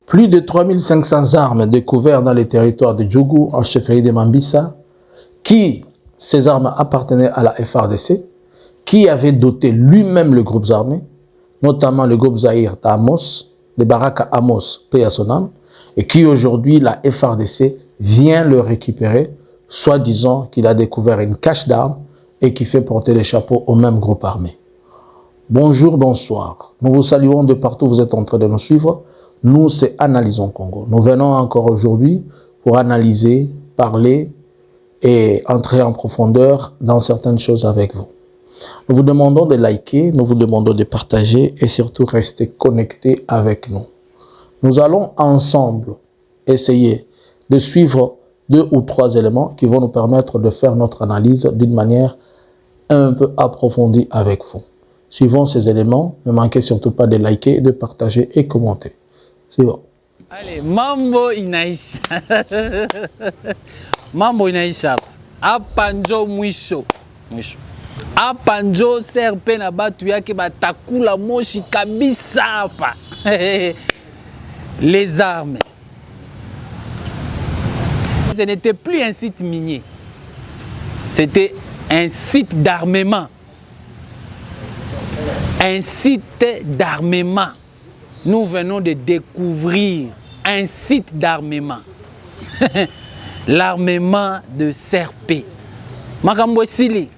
Plus de 3500 armes découvertes dans les territoires de Djougou, en chefferie de Mambisa, qui, ces armes appartenaient à la FARDC, qui avait doté lui-même le groupe armé, notamment le groupe Zahir d'Amos, de Baraka Amos, paix à son âme, et qui aujourd'hui, la FARDC vient le récupérer, soi-disant qu'il a découvert une cache d'armes et qui fait porter les chapeaux au même groupe armé. Bonjour, bonsoir. Nous vous saluons de partout où vous êtes en train de nous suivre. Nous, c'est Analysons Congo. Nous venons encore aujourd'hui pour analyser, parler et entrer en profondeur dans certaines choses avec vous. Nous vous demandons de liker, nous vous demandons de partager et surtout rester connectés avec nous. Nous allons ensemble essayer de suivre 2 ou 3 éléments qui vont nous permettre de faire notre analyse d'une manière un peu approfondie avec vous. Suivons ces éléments, ne manquez surtout pas de liker, de partager et commenter. C'est bon. Allez, mambo inaisha. Mambo inaisha. Apanjo mwisho. Apanjo serpe na batu yake batakula moshi kabisa hapa. Les armes. Ce n'était plus un site minier. C'était un site d'armement. Un site d'armement. Nous venons de découvrir un site d'armement. L'armement de Serpé. Makambo Sili.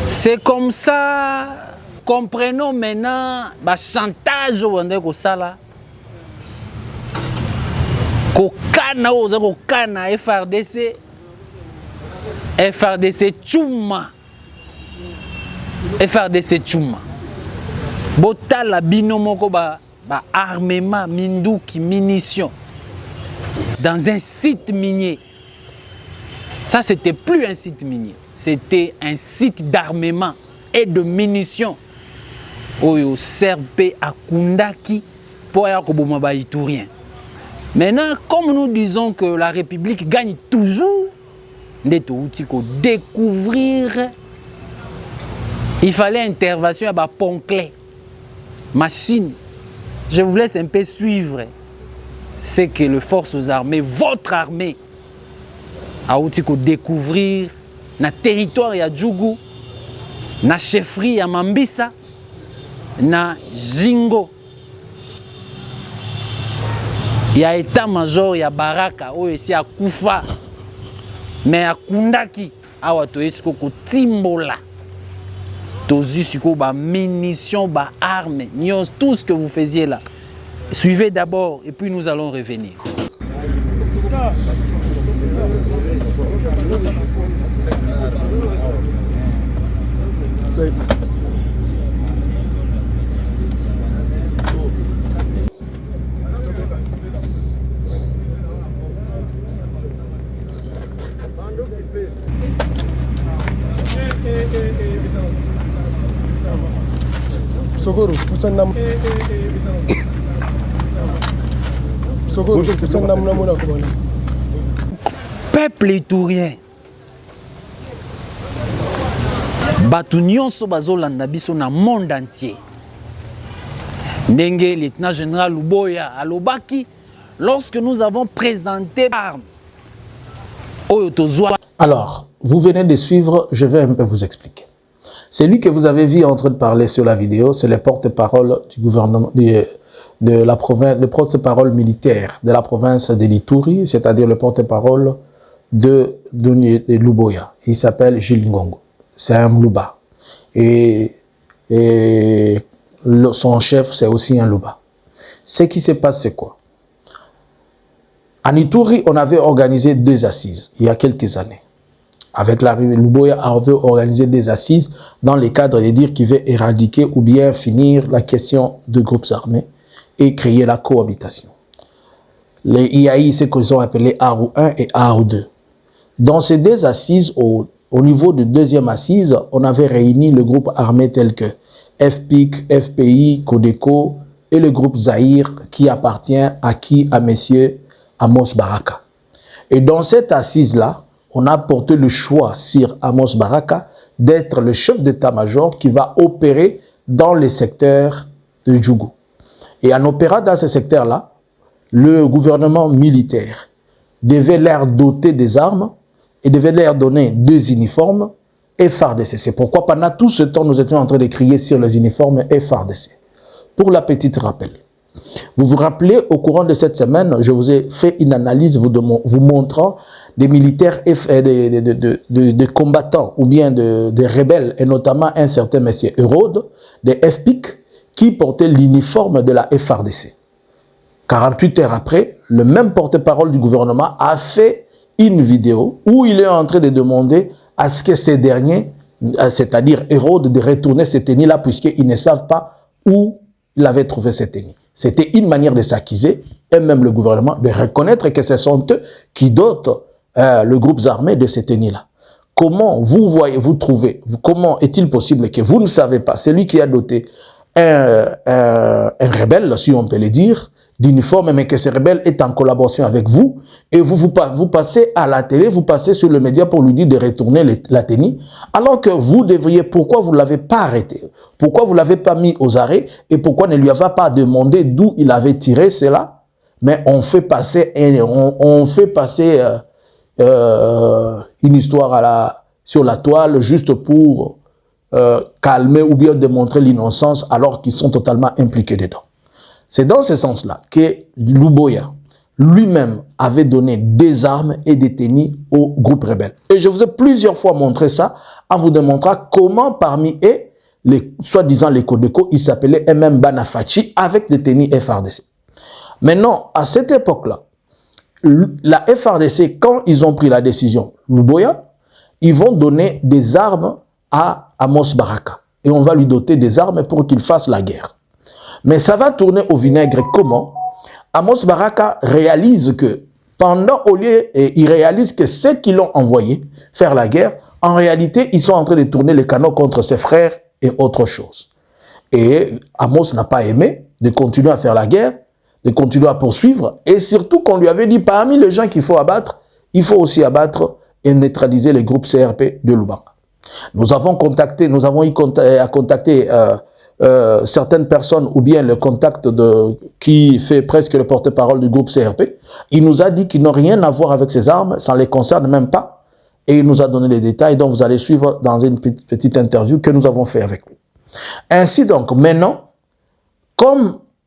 C'est comme ça. Comprenons maintenant le chantage au Sala. Kokana Kokana FRDC. FRDC Tchouma. FRDC Tchouma. Botala binomoko ba armement, minduki, munitions. Dans un site minier. Ça, c'était plus un site minier. C'était un site d'armement et de munitions. Oyo serbe à Kundaki pour Yakoboma Baïtourien. Maintenant, comme nous disons que la République gagne toujours, découvrir, il fallait intervention à Ponclé, machine. Je vous laisse un peu suivre. C'est que les forces armées, votre armée, a découvrir na territoire ya Djougou, na chefferie ya Mambisa, na Jingo. Il y a état-major, il y a Baraka, ici à Koufa, mais à Kundaki, à Watoesko, Timbola, Tozusiko, ba munitions, ba armes, tout ce que vous faisiez là. Suivez d'abord et puis nous allons revenir. Peuple iturien. Batu nyonso bazolanda biso na monde entier. Ndenge lieutenant général Luboya alobaki lorsque nous avons présenté l'arme. Alors, vous venez de suivre, je vais un peu vous expliquer. Celui que vous avez vu en train de parler sur la vidéo, c'est le porte-parole du gouvernement de la province, le porte-parole militaire de la province de l'Ituri, c'est-à-dire le porte-parole de Luboya. Il s'appelle Gilles Ngongo. C'est un Luba. Et son chef, c'est aussi un Luba. Ce qui se passe, c'est quoi? En Ituri, on avait organisé 2 assises il y a quelques années. Avec l'arrivée, Luboya avait organisé des assises dans le cadre de dire qu'il veut éradiquer ou bien finir la question de groupes armés et créer la cohabitation. Les IAI, c'est ce qu'ils ont appelé ARU 1 et ARU 2. Dans ces 2 assises, au niveau de 2e assise, on avait réuni le groupe armé tel que FPIC, FPI, Codeco et le groupe Zahir qui appartient à messieurs Amos Baraka. Et dans cette assise-là, on a porté le choix sur Amos Baraka d'être le chef d'état-major qui va opérer dans les secteurs de Djougou. Et en opérant dans ce secteur-là, le gouvernement militaire devait leur doter des armes et devait leur donner 2 uniformes FARDC. C'est pourquoi pendant tout ce temps, nous étions en train de crier sur les uniformes FARDC. Pour la petite rappel, vous vous rappelez, au courant de cette semaine, je vous ai fait une analyse vous montrant des militaires, des combattants ou bien des rebelles, et notamment un certain monsieur Hérode, des FPIC, qui portait l'uniforme de la FARDC. 48 heures après, le même porte-parole du gouvernement a fait une vidéo où il est en train de demander à ce que ces derniers, c'est-à-dire Hérode, de retourner ces tenues-là puisqu'ils ne savent pas où il avait trouvé ces tenues. C'était une manière de s'accuser, et même le gouvernement, de reconnaître que ce sont eux qui dotent le groupe armé de ces tenues-là. Comment vous trouvez, comment est-il possible que vous ne savez pas, celui qui a doté un rebelle, si on peut le dire, d'uniforme, mais que ce rebelle est en collaboration avec vous, et vous passez à la télé, vous passez sur le média pour lui dire de retourner la tenue, alors que vous devriez, pourquoi vous ne l'avez pas arrêté? Pourquoi vous ne l'avez pas mis aux arrêts? Et pourquoi ne lui avez pas demandé d'où il avait tiré cela? Mais on fait passer, une histoire sur la toile juste pour calmer ou bien démontrer l'innocence alors qu'ils sont totalement impliqués dedans. C'est dans ce sens-là que Luboya lui-même avait donné des armes et des tenues au groupe rebelle. Et je vous ai plusieurs fois montré ça en vous démontrant comment parmi eux, soi-disant les Codeco, ils s'appelaient MM Banafachi avec des tenues FARDC. Maintenant, à cette époque-là, la FARDC, quand ils ont pris la décision, Luboya, ils vont donner des armes à Amos Baraka. Et on va lui doter des armes pour qu'il fasse la guerre. Mais ça va tourner au vinaigre. Comment? Amos Baraka réalise que il réalise que ceux qui l'ont envoyé faire la guerre, en réalité, ils sont en train de tourner les canons contre ses frères et autre chose. Et Amos n'a pas aimé de continuer à faire la guerre, de continuer à poursuivre, et surtout qu'on lui avait dit, parmi les gens qu'il faut abattre, il faut aussi abattre et neutraliser les groupes CRP de Lubanga. Nous avons eu à contacter certaines personnes ou bien le contact qui fait presque le porte-parole du groupe CRP. Il nous a dit qu'ils n'ont rien à voir avec ces armes, ça ne les concerne même pas. Et il nous a donné les détails, donc vous allez suivre dans une petite interview que nous avons fait avec lui. Ainsi donc, maintenant,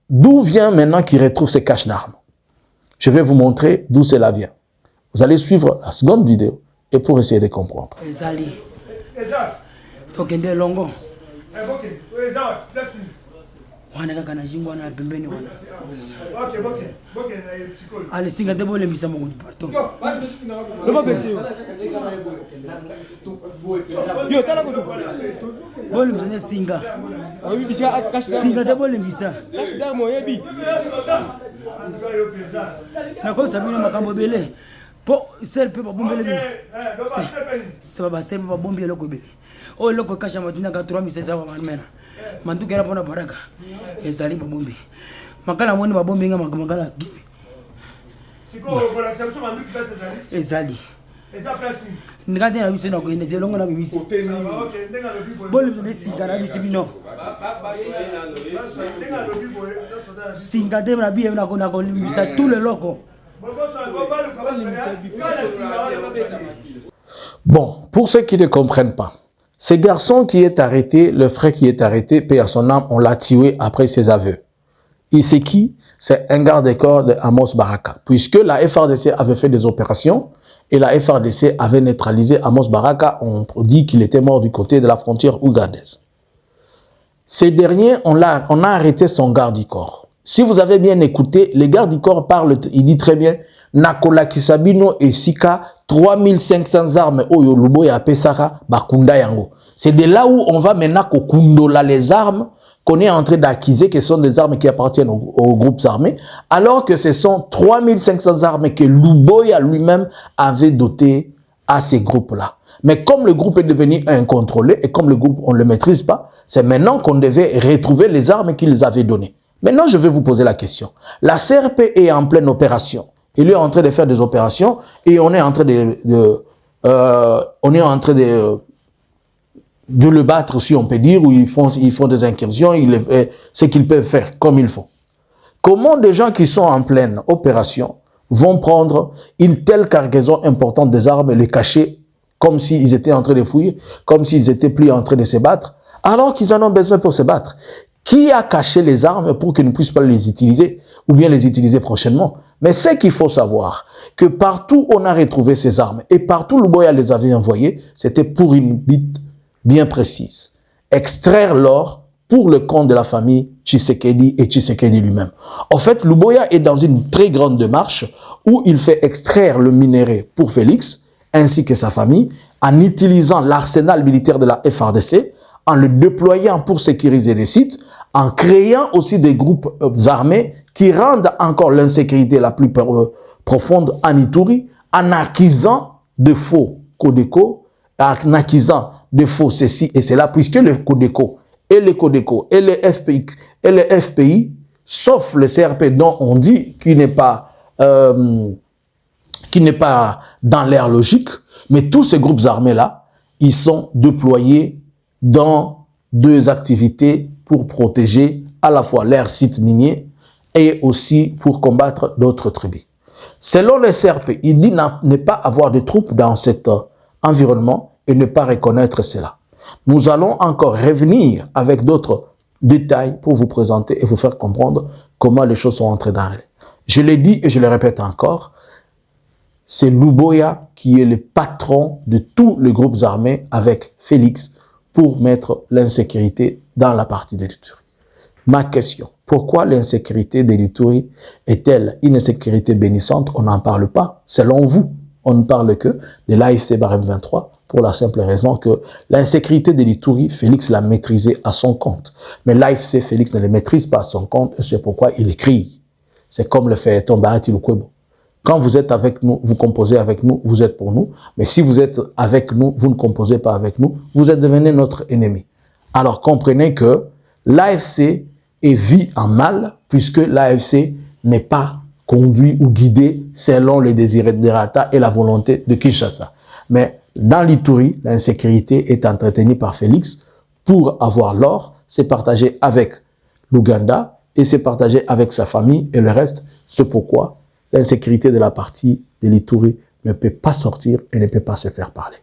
d'où vient maintenant qu'il retrouve ces caches d'armes? Je vais vous montrer d'où cela vient. Vous allez suivre la seconde vidéo et pour essayer de comprendre. Alisinga de bole mbisa mongo pardon. Le ba vete yo tala ko bole mbisa singa. Obi bisa kashi singa de bole mbisa. Kashi da mo yebi. Na ko sabina makambo bele. Po serpe ba bombele bi. C'est ba serpe ba bombele ko bele. O loko kasha matina ka 3000 za ba mena. Mandu kera pona baraka. Ezali ba bombi. Makala moni ba bombi nga makala. Ezali. Ndikate na biso na ko ende delongo na bimisi. Bole zo singa na bisi bino. Singa de na biye na ko limisa tout le loko. Bon, pour ceux qui ne comprennent pas, ce garçon qui est arrêté, le frère qui est arrêté, paix à son âme, on l'a tué après ses aveux. Et c'est qui? C'est un garde-corps de Amos Baraka. Puisque la FARDC avait fait des opérations et la FARDC avait neutralisé Amos Baraka, on dit qu'il était mort du côté de la frontière ougandaise. Ces derniers, on a arrêté son garde-corps. Si vous avez bien écouté, les garde-corps parlent, il dit très bien, Nakola Kisabino et Sika, 3500 armes Oyo Luboya Pesaka, Bakunda Yango. C'est de là où on va maintenant Kokundola les armes qu'on est en train d'accuser que ce sont des armes qui appartiennent aux groupes armés, alors que ce sont 3500 armes que Luboya lui-même avait dotées à ces groupes-là. Mais comme le groupe est devenu incontrôlé et comme le groupe on ne le maîtrise pas, c'est maintenant qu'on devait retrouver les armes qu'ils avaient données. Maintenant, je vais vous poser la question. La CRP est en pleine opération. Il est en train de faire des opérations et on est en train de le battre, si on peut dire, où ils font des incursions, ce qu'ils peuvent faire comme il faut. Comment des gens qui sont en pleine opération vont prendre une telle cargaison importante des armes et les cacher comme s'ils étaient en train de fuir, comme s'ils étaient plus en train de se battre, alors qu'ils en ont besoin pour se battre? Qui a caché les armes pour qu'ils ne puissent pas les utiliser ou bien les utiliser prochainement? Mais ce qu'il faut savoir, que partout on a retrouvé ces armes et partout Luboya les avait envoyées, c'était pour une bite bien précise. Extraire l'or pour le compte de la famille Tshisekedi et Tshisekedi lui-même. En fait, Luboya est dans une très grande démarche où il fait extraire le minerai pour Félix ainsi que sa famille en utilisant l'arsenal militaire de la FARDC, en le déployant pour sécuriser les sites, en créant aussi des groupes armés qui rendent encore l'insécurité la plus profonde en Ituri, en acquisant de faux Codeco, en acquisant de faux ceci et cela, puisque le Codeco et les Codeco et les FPI, sauf le CRP dont on dit qu'il n'est pas dans l'air logique, mais tous ces groupes armés-là, ils sont déployés dans deux activités pour protéger à la fois leurs sites miniers et aussi pour combattre d'autres tribus. Selon le CRP, il dit ne pas avoir de troupes dans cet environnement et ne pas reconnaître cela. Nous allons encore revenir avec d'autres détails pour vous présenter et vous faire comprendre comment les choses sont entrées dans elle. Je l'ai dit et je le répète encore, c'est Luboya qui est le patron de tous les groupes armés avec Félix pour mettre l'insécurité dans la partie de l'Ituri. Ma question, pourquoi l'insécurité de l'Ituri est-elle une insécurité bénissante? On n'en parle pas. Selon vous, on ne parle que de l'AFC Barème 23 pour la simple raison que l'insécurité de l'Ituri, Félix l'a maîtrisée à son compte. Mais l'AFC, Félix ne le maîtrise pas à son compte et c'est pourquoi il crie. C'est comme le fait Bahati Lukwebo. Quand vous êtes avec nous, vous composez avec nous, vous êtes pour nous. Mais si vous êtes avec nous, vous ne composez pas avec nous, vous êtes devenu notre ennemi. Alors comprenez que l'AFC est vu en mal puisque l'AFC n'est pas conduit ou guidé selon les desiderata et la volonté de Kinshasa. Mais dans l'Ituri, l'insécurité est entretenue par Félix pour avoir l'or, c'est partagé avec l'Ouganda et c'est partagé avec sa famille et le reste, c'est pourquoi l'insécurité de la partie de l'Ituri ne peut pas sortir et ne peut pas se faire parler.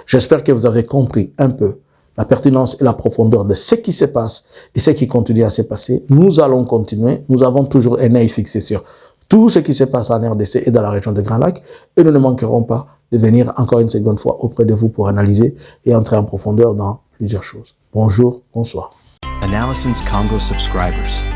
J'espère que vous avez compris un peu la pertinence et la profondeur de ce qui se passe et ce qui continue à se passer. Nous allons continuer. Nous avons toujours un œil fixé sur tout ce qui se passe en RDC et dans la région des Grands Lacs et nous ne manquerons pas de venir encore une seconde fois auprès de vous pour analyser et entrer en profondeur dans plusieurs choses. Bonjour, bonsoir. Analysins Congo subscribers.